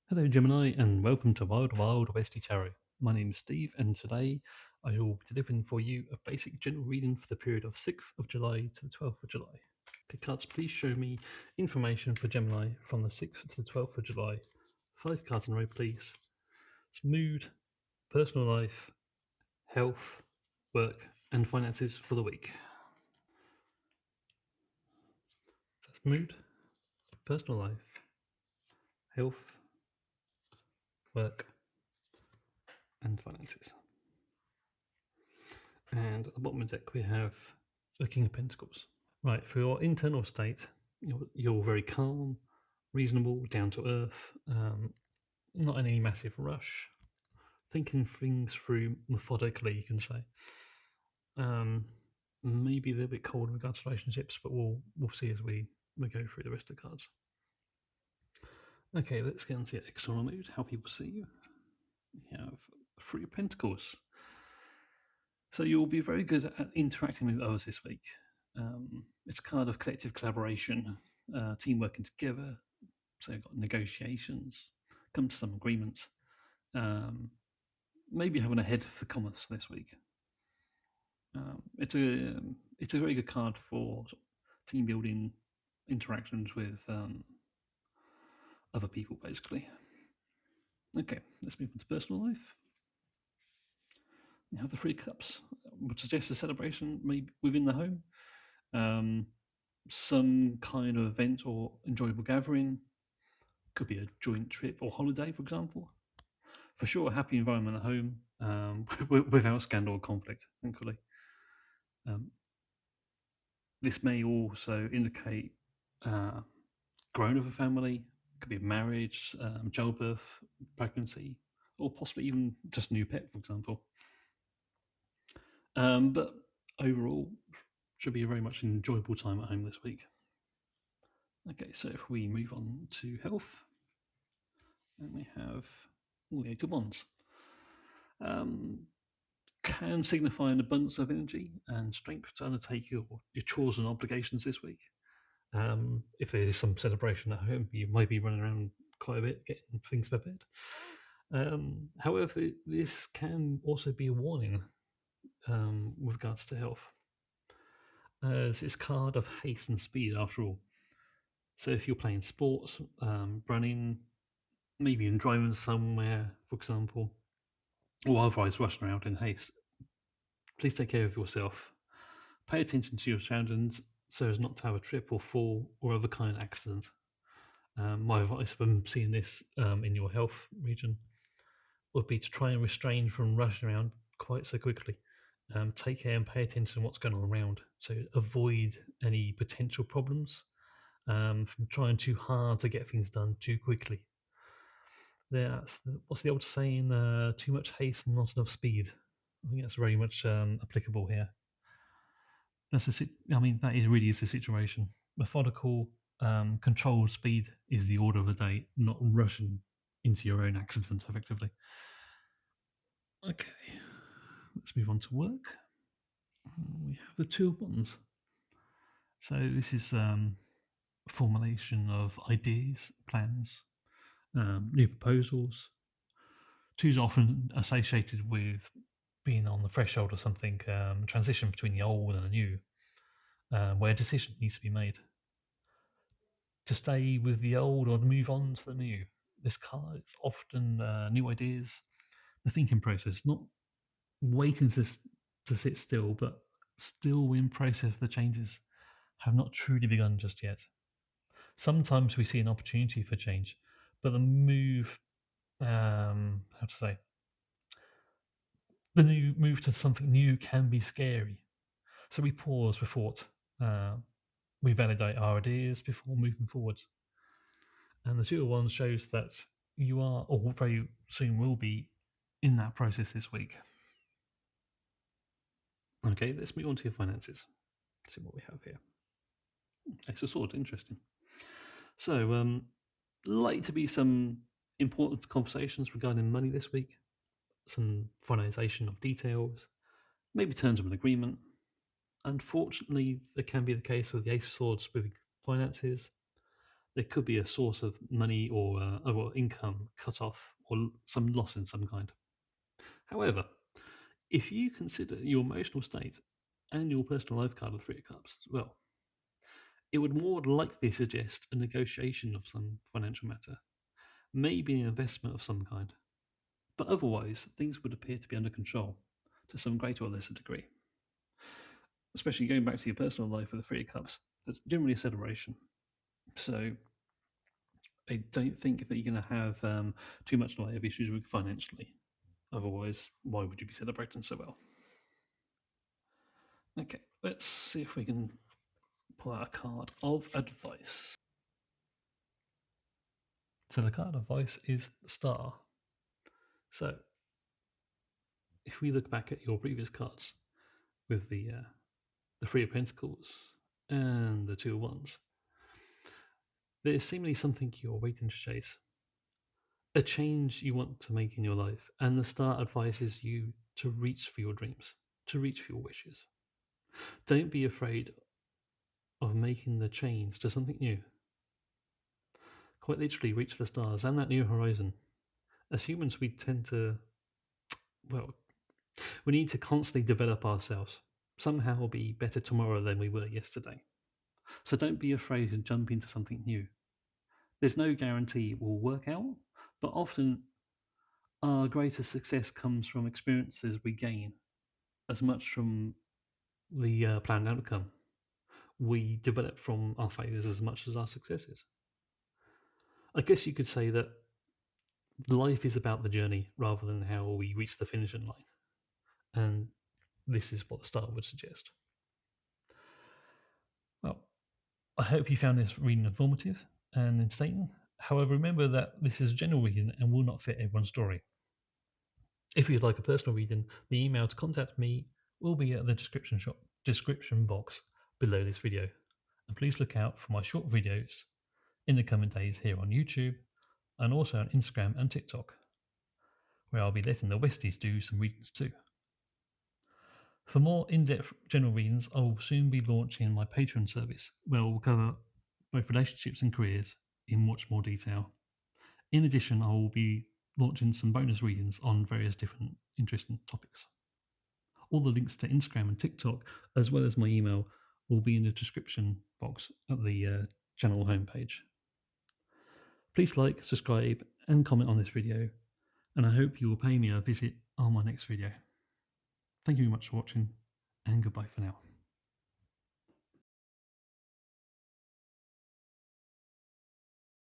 Hello, Gemini, and welcome to Wild Wild Westy Tarot. My name is Steve, and today I will be delivering for you a basic general reading for the period of 6th of July to the 12th of July. Okay, cards, please show me information for Gemini from the 6th to the 12th of July. 5 cards in a row, please. It's mood, personal life, health, work, and finances for the week. So that's mood, personal life, health, work, and finances. And at the bottom of the deck, we have the King of Pentacles. Right, for your internal state, you're very calm, reasonable, down to earth, not in any massive rush, thinking things through methodically, you can say. Maybe they're a bit cold in regards to relationships, but we'll see as we go through the rest of the cards. Okay, let's get into the external mood, how people see you. We have Three of Pentacles. So you'll be very good at interacting with others this week. It's a card of collective collaboration, team working together. So you've got negotiations, come to some agreements. Maybe having a head for commerce this week. It's a very good card for team building interactions with other people, basically. Okay, let's move on to personal life. You have the Three Cups, would suggest a celebration maybe within the home. Some kind of event or enjoyable gathering. Could be a joint trip or holiday, for example. For sure, a happy environment at home, without scandal or conflict, thankfully. This may also indicate growing with a family, could be marriage, childbirth, pregnancy, or possibly even just a new pet, for example. But overall, should be a very much enjoyable time at home this week. Okay, so if we move on to health, and we have the Eight of Wands. Can signify an abundance of energy and strength to undertake your chores and obligations this week. If there is some celebration at home, you might be running around quite a bit getting things prepared. However, this can also be a warning with regards to health, as it's card of haste and speed after all. So if you're playing sports, running, maybe even driving somewhere, for example, or otherwise rushing around in haste, please take care of yourself. Pay attention to your surroundings so as not to have a trip or fall or other kind of accident. My advice when seeing this in your health region would be to try and restrain from rushing around quite so quickly. Take care and pay attention to what's going on around. So avoid any potential problems from trying too hard to get things done too quickly. What's the old saying? Too much haste and not enough speed. I think that's very much applicable here. That really is the situation. Methodical, controlled speed is the order of the day, not rushing into your own accident effectively. Okay, let's move on to work. We have the Two of Wands. So this is formulation of ideas, plans, new proposals. Two is often associated with being on the threshold of something, transition between the old and the new, where a decision needs to be made. To stay with the old or to move on to the new. This card is often new ideas, the thinking process, not waiting to sit still, but still in process the changes have not truly begun just yet. Sometimes we see an opportunity for change, but the move, the new move to something new can be scary. So we pause with thought. We validate our ideas before moving forward. And the Two of Wands shows that you are, or very soon will be, in that process this week. Okay, let's move on to your finances. Let's see what we have here. Ace of Swords, interesting. So, likely to be some important conversations regarding money this week, some finalization of details, maybe terms of an agreement. Unfortunately, there can be the case with the Ace of Swords with finances. there could be a source of money or income cut off or some loss in some kind. However, if you consider your emotional state and your personal life card of Three of Cups as well, it would more likely suggest a negotiation of some financial matter, maybe an investment of some kind. But otherwise, things would appear to be under control to some greater or lesser degree. Especially going back to your personal life with the Three of Cups, that's generally a celebration. So I don't think that you're going to have too much of issues with financially. Otherwise, why would you be celebrating so well? Okay, let's see if we can pull out a card of advice. So the card of advice is the Star. So if we look back at your previous cards with the Three of Pentacles and the Two of Wands, there's seemingly something you're waiting to chase, a change you want to make in your life, and the Star advises you to reach for your dreams, to reach for your wishes. Don't be afraid of making the change to something new. Quite literally, reach for the stars and that new horizon. As humans, we tend to, we need to constantly develop ourselves, somehow be better tomorrow than we were yesterday. So don't be afraid to jump into something new. There's no guarantee it will work out, but often our greatest success comes from experiences we gain as much from the planned outcome. We develop from our failures as much as our successes. I guess you could say that life is about the journey rather than how we reach the finishing line. And this is what the Star would suggest. Well, I hope you found this reading informative and entertaining. However, remember that this is a general reading and will not fit everyone's story. If you'd like a personal reading, the email to contact me will be at the description box below this video. And please look out for my short videos in the coming days here on YouTube and also on Instagram and TikTok, where I'll be letting the Westies do some readings too. For more in-depth general readings, I will soon be launching my Patreon service, where I will cover both relationships and careers in much more detail. In addition, I will be launching some bonus readings on various different interesting topics. All the links to Instagram and TikTok, as well as my email, will be in the description box at the channel homepage. Please like, subscribe, and comment on this video, and I hope you will pay me a visit on my next video. Thank you very much for watching, and goodbye for now.